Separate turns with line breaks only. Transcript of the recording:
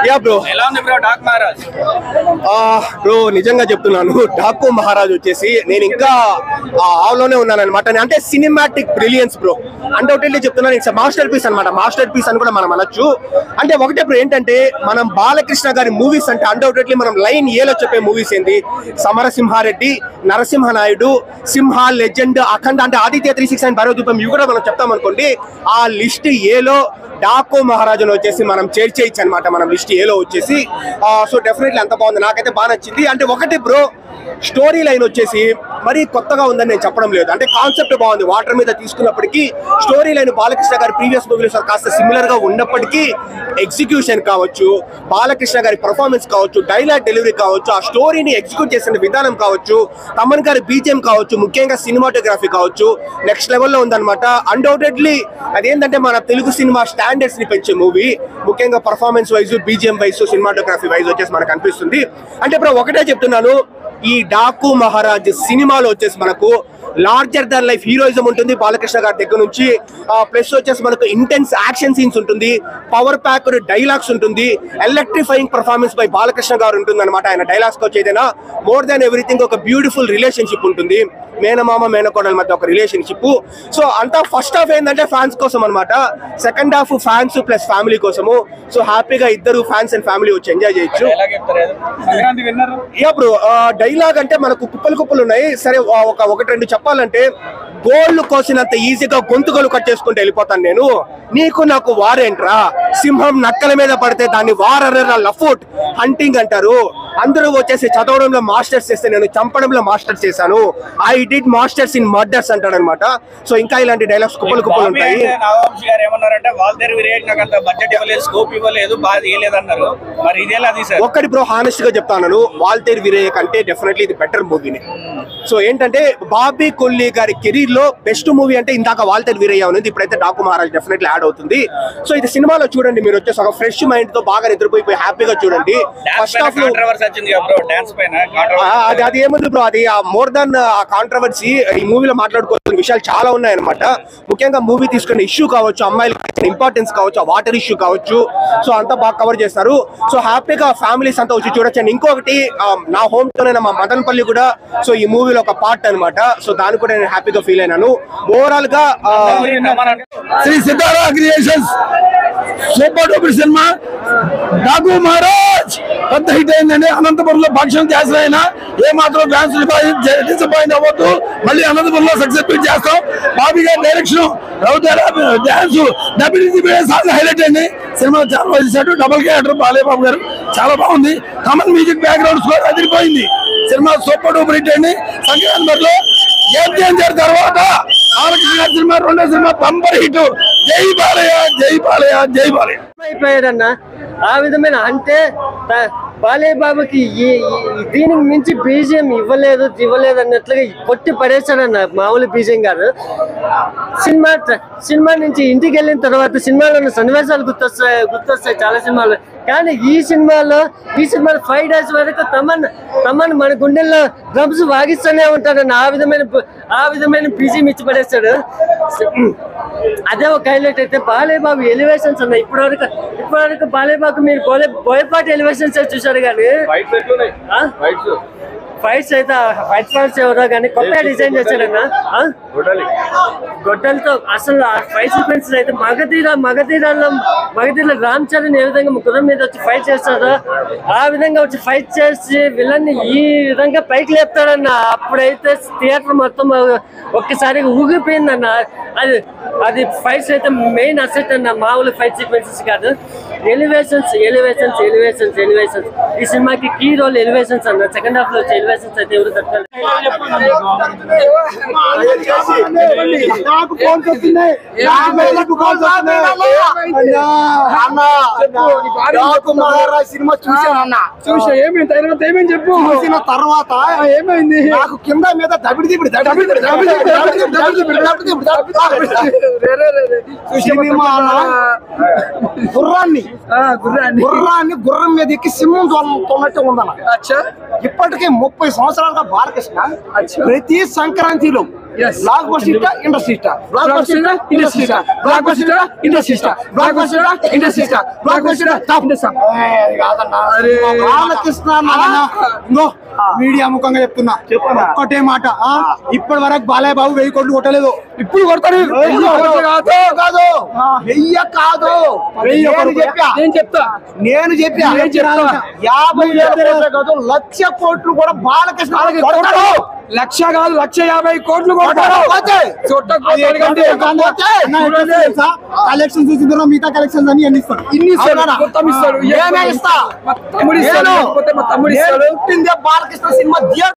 Yeah bro, ఎలా ఉంది bro dock Maharaj? Bro నిజంగా చెప్తున్నాను, డాకు మహారాజ్ వచ్చేసి నేను ఇంకా ఆలోనే ఉన్నాను అనమాట. అంటే సినిమాటిక్ బ్రిలియన్స్ బ్రో, అన్డౌటెడ్లీ చెప్తున్నాను. ఇట్స్ మాస్టర్ పీస్ అనమాట. మాస్టర్ పీస్ అని కూడా మనం అనొచ్చు. అంటే ఒకటే బ్రో, ఏంటంటే మనం బాలకృష్ణ గారి మూవీస్ అంటే అన్డౌటెడ్లీ మనం లైన్ ఏలో చెప్పే మూవీస్ ఏంటి? సమరసింహారెడ్డి, నరసింహనాయుడు, సింహ, లెజెండ్, అఖండ, అంటే ఆదిత్య 369, భైరవదీపం, ఇవి కూడా మనం చెప్తాం అనుకోండి. ఆ లిస్ట్ ఏలో డాకు మహారాజును వచ్చేసి మనం చేర్చేయచ్చు అనమాట. మనం లిస్ట్ ఏలో వచ్చేసి సో డెఫినెట్లీ అంత బాగుంది, నాకైతే బాగా నచ్చింది. అంటే ఒకటి బ్రో, స్టోరీ లైన్ వచ్చేసి మరీ కొత్తగా ఉందని నేను చెప్పడం లేదు. అంటే కాన్సెప్ట్ బాగుంది. వాటర్ మీద తీసుకున్నప్పటికీ స్టోరీ లైన్ బాలకృష్ణ గారి ప్రీవియస్ మూవీస్ కాస్త సిమిలర్ గా ఉన్నప్పటికీ ఎగ్జిక్యూషన్ కావచ్చు, బాలకృష్ణ గారి పర్ఫార్మెన్స్ కావచ్చు, డైలాగ్ డెలివరీ కావచ్చు, ఆ స్టోరీని ఎగ్జిక్యూట్ చేసిన విధానం కావచ్చు, తమన్ గారి బీజిఎం కావచ్చు, ముఖ్యంగా సినిమాటోగ్రఫీ కావచ్చు, నెక్స్ట్ లెవెల్లో ఉందన్నమాట. అన్డౌటెడ్లీ అదేంటంటే మన తెలుగు సినిమా స్టాండర్డ్స్ ని పెంచే మూవీ, ముఖ్యంగా performance wise, BGM wise, cinematography wise వచ్చేసి మనకు అనిపిస్తుంది. అంటే ఇప్పుడు ఒకటే చెప్తున్నాను, ఈ డాకు మహారాజ్ సినిమాలో వచ్చేసి మనకు లార్జర్ దన్ లైఫ్ హీరోయిజం ఉంటుంది బాలకృష్ణ గారి దగ్గర నుంచి. ప్లస్ వచ్చేసి మనకు ఇంటెన్స్ యాక్షన్ సీన్స్ ఉంటుంది, పవర్ ప్యాక్డ్ డైలాగ్స్ ఉంటుంది, ఎలక్ట్రిఫైయింగ్ పర్ఫార్మెన్స్ బై బాలకృష్ణ గారు ఉంటుంది అనమాట. ఆయన డైలాగ్స్ వచ్చి ఏదైనా మోర్ దాన్ ఎవ్రీథింగ్ ఒక బ్యూటిఫుల్ రిలేషన్షిప్ ఉంటుంది, మేనమామ మేనకోడల మధ్య ఒక రిలేషన్షిప్. సో అంతా ఫస్ట్ హాఫ్ ఏంటంటే ఫ్యాన్స్ కోసం అనమాట, second half fans plus family కోసము. సో హ్యాపీగా ఇద్దరు ఫ్యాన్స్ అండ్ ఫ్యామిలీ వచ్చి ఎంజాయ్ చేయొచ్చు. బ్రో డైలాగ్ అంటే మనకు కుప్పలు కుప్పలు ఉన్నాయి. సరే ఒకటి రెండు చెప్పాలంటే, గోల్డ్ కోసినంత ఈజీగా గొంతుకలు కట్ చేసుకుంటూ వెళ్ళిపోతాను నేను, నీకు నాకు వారేంట్రా, సింహం నక్కల మీద పడితే దాన్ని వారరా లఫూట్ హంటింగ్ అంటారు. అందరూ వచ్చేసి చదవడంలో మాస్టర్స్ చేస్తే నేను చంపడంలో మాస్టర్స్ చేశాను, I did masters in murders అంటాడు అనమాట. సో ఇంకా ఇలాంటి డైలాగ్స్ కుప్పలు కుప్పలు ఉంటాయి. ఒక్కటి బ్రో హానెస్ట్ గా చెప్తాను, వాల్తేర్ వీరయ్య కంటే డెఫినెట్లీ ఇది బెటర్ మూవీని. సో ఏంటంటే బాబీ కొల్లి గారి కెరీర్ లో బెస్ట్ మూవీ అంటే ఇందాక వాల్తేర్ వీరయ్య ఉంది, ఇప్పుడైతే డాకు మహారాజ్ డెఫినెట్లీ యాడ్ అవుతుంది. సో ఇది సినిమాలో చూడండి, మీరు వచ్చేసి ఒక ఫ్రెష్ మైండ్ తో బాగా నిద్రపోయి హ్యాపీగా చూడండి. ఫస్ట్ హాఫ్ అది ఏముంది బ్రో, అది మోర్ దాన్ ఆ కాంట్రవర్సీ ఈ మూవీలో మాట్లాడుకోవాల్సిన విషయాలు చాలా ఉన్నాయి అనమాట. ముఖ్యంగా మూవీ తీసుకున్న ఇష్యూ కావచ్చు, అమ్మాయిలకి ఇంపార్టెన్స్ కావచ్చు, ఆ వాటర్ ఇష్యూ కావచ్చు, సో అంతా బాగా కవర్ చేస్తారు. సో హ్యాపీగా ఫ్యామిలీస్ అంతా వచ్చి చూడొచ్చు. అండ్ ఇంకొకటి నా హోమ్ టౌన్ అయిన మా మదనపల్లి కూడా సో ఈ మూవీలో ఒక పార్ట్ అనమాట. సో దాన్ని కూడా నేను హ్యాపీగా ఫీల్ అయినాను. ఓవరాల్ గా
Shri Sitara creations super duper cinema Daaku Maharaj పెద్ద హిట్ అయిందండి. అనంతపురంలో భాగ్యం చేసిన ఏ మాత్రం ఫ్యాన్స్ డిసప్పాయింట్ అవ్వద్దు. మళ్ళీ అనంతపురంలో సక్సెస్ చేస్తాం. బాబీ గారి direction, Rautela dance, song highlight అండి. సినిమా చాలా బాగా చేశాడు. డబుల్ క్యారెక్టర్ బాలయ్య బాబు గారు చాలా బాగుంది. తమన్ మ్యూజిక్ బ్యాక్గ్రౌండ్ స్కోర్ అదిరిపోయింది. సినిమా సూపర్ డూపర్ హిట్ అండి. సంక్రాంతి గేమ్ చేంజర్ తర్వాత బాలకృష్ణ సినిమా రెండో సినిమా బంపర్ హిట్. జై బాలయ్య, జై బాలయ్య, జై బాలయ్య
అయిపోయాడన్న. ఆ విధమైన అంటే బాలయ్య బాబుకి దీనికి మించి బీజిఎం ఇవ్వలేదు అన్నట్లుగా కొట్టి పడేశాడన్న మామూలు బీజిఎం కాదు. సినిమా నుంచి ఇంటికి వెళ్ళిన తర్వాత సినిమాలో ఉన్న సన్నివేశాలు గుర్తొస్తాయి చాలా సినిమాలు. కానీ ఈ సినిమాలో 5 days వరకు తమన్ మన గుండెల్లో డ్రమ్స్ వాగిస్తూనే ఉంటాడన్న. ఆ విధమైన బీజిఎం ఇచ్చి పడేస్తాడు. అదే ఒక హైలైట్. అయితే బాలయ్య బాబు ఎలివేషన్స్ అన్న ఇప్పటివరకు బాలయ్య బాబు మీరు బోయపాటి ఎలివేషన్స్ చూసారు కానీ ఫైట్స్ అయితే ఫైట్ ఫాల్స్ ఎవరో కానీ కొత్తగా డిజైన్ చేశాడన్న. గొడ్డలతో అసలు ఆ ఫైట్ సీక్వెన్సెస్ అయితే మగధీరలో రామ్ చరణ్ ఏ విధంగా గుర్రం మీద వచ్చి ఫైట్ చేస్తాడో ఆ విధంగా వచ్చి ఫైట్ చేసి విలన్ ఈ విధంగా పైకి లేపుతాడన్న. అప్పుడైతే థియేటర్ మొత్తం ఒక్కసారిగా ఊగిపోయిందన్న. అది ఫైట్స్ అయితే మెయిన్ అసెట్ అన్న, మామూలు ఫైట్ సీక్వెన్సెస్ కాదు. ఎలివేషన్స్ ఈ సినిమాకి కీ రోల్ ఎలివేషన్స్ అన్న. సెకండ్ హాఫ్ లో వచ్చే ఎలివేషన్స్ అయితే ఎవరు తట్టుకోలేదు.
సినిమా చూసానన్నా. ఏమేమి చెప్పు. చూసిన తర్వాత ఏమైంది? నాకు కింద మీద గుర్రం మీద ఎక్కి సింహం తోన్నట్టు ఉందన్న. ఇప్పటికే 30 సంవత్సరాలుగా బాలకృష్ణ ప్రతి సంక్రాంతిలో బ్లాక్ బస్టర్ ఇస్తా ఇండస్ట్రీ ఇస్తా బ్లాక్ బస్టర్ ఇస్తా ఇండస్ట్రీ ఇస్తా బ్లాక్ బస్టర్ ఇస్తా ఇండస్ట్రీ ఇస్తా బ్లాక్ బస్టర్ ఇస్తా ఇండస్ట్రీ ఇస్తా block buster top industry Balakrishna media ముఖంగా చెప్తున్నా ఒక్కటే మాట ఇప్పటి వరకు బాలయ్య బాబు 1000 కోట్లు కొట్టలేదు ఇప్పుడు కొడతారు కాదు 1000 కాదు నేను చెప్పా 50,000 కాదు 1,00,000 కోట్లు కూడా బాలకృష్ణ లక్ష కాదు 1,50,000 కోట్లు కలెక్షన్ చూసిన మిగతా కలెక్షన్స్ అన్ని ఎన్ని ఇస్తాడు బాలకృష్ణ సినిమా